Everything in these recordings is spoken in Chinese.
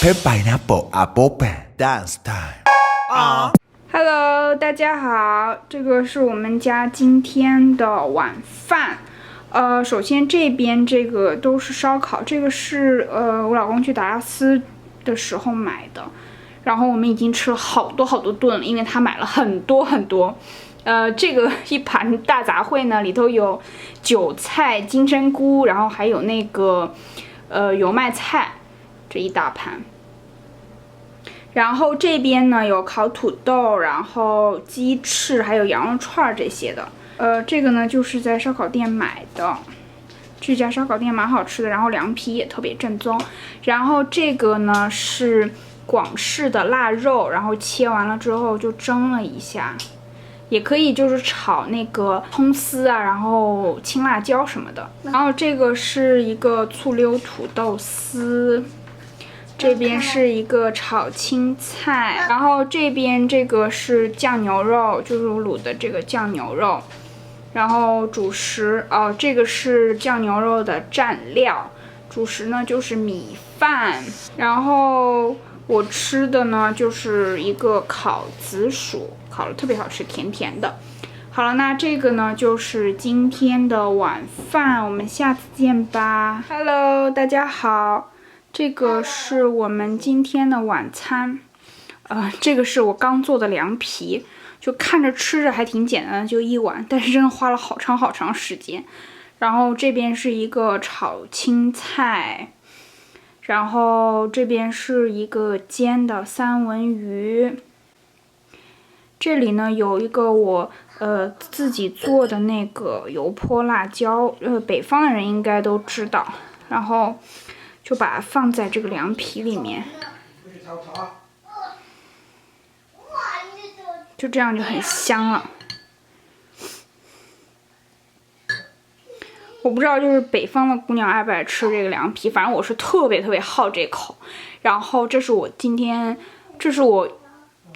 Cherry Pineapple Apple Pen Dance Time。Hello， 大家好，这个是我们家今天的晚饭。首先这边这个都是烧烤，这个是我老公去达拉斯的时候买的，然后我们已经吃了好多顿了，因为他买了很多。这个一盘大杂烩呢，里头有韭菜、金针菇，然后还有那个油麦菜，这一大盘。然后这边呢有烤土豆，然后鸡翅，还有羊肉串这些的。这个呢就是在烧烤店买的，这家烧烤店蛮好吃的，然后凉皮也特别正宗。然后这个呢是广式的腊肉，然后切完了之后就蒸了一下，也可以就是炒那个葱丝啊，然后青辣椒什么的。然后这个是一个醋溜土豆丝。这边是一个炒青菜，然后这边这个是酱牛肉，就是我卤的这个酱牛肉，然后主食这个是酱牛肉的蘸料，主食呢就是米饭，然后我吃的呢就是一个烤紫薯，烤的特别好吃，甜甜的。好了，那这个呢就是今天的晚饭，我们下次见吧。Hello， 大家好。这个是我们今天的晚餐，这个是我刚做的凉皮，就看着吃着还挺简单的，就一碗，但是真的花了好长时间。然后这边是一个炒青菜，然后这边是一个煎的三文鱼，这里呢有一个我自己做的那个油泼辣椒，北方的人应该都知道，然后就把它放在这个凉皮里面，就这样就很香了。我不知道就是北方的姑娘爱不爱吃这个凉皮，反正我是特别好这口。然后这是我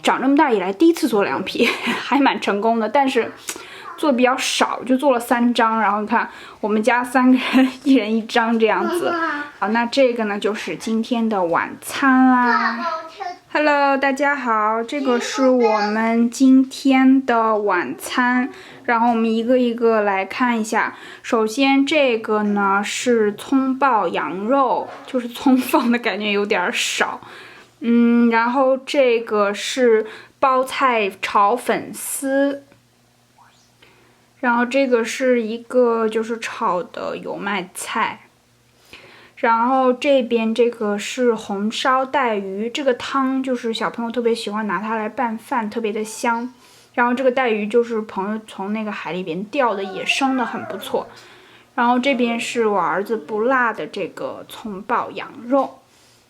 长这么大以来第一次做凉皮，还蛮成功的，但是做的比较少，就做了3张，然后你看我们家3个人一人1张这样子。好，那这个呢就是今天的晚餐啦。Hello， 大家好，这个是我们今天的晚餐，然后我们一个一个来看一下。首先这个呢是葱爆羊肉，就是葱放的感觉有点少。然后这个是包菜炒粉丝。然后这个是一个就是炒的油麦菜，然后这边这个是红烧带鱼，这个汤就是小朋友特别喜欢拿它来拌饭，特别的香。然后这个带鱼就是朋友从那个海里边钓的，野生的，很不错。然后这边是我儿子不辣的这个葱爆羊肉。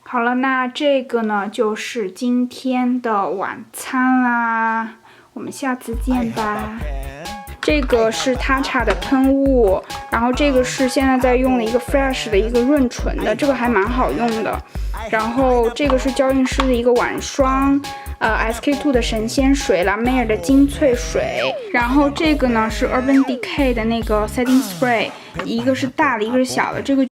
好了，那这个呢就是今天的晚餐啦，我们下次见吧。这个是Tatcha的喷雾，然后这个是现在在用的一个 Fresh 的一个润唇的，这个还蛮好用的。然后这个是娇韵诗的一个晚霜，SK2 的神仙水，拉梅尔的精粹水。然后这个呢是 Urban Decay 的那个 Setting Spray， 一个是大的，一个是小的。这个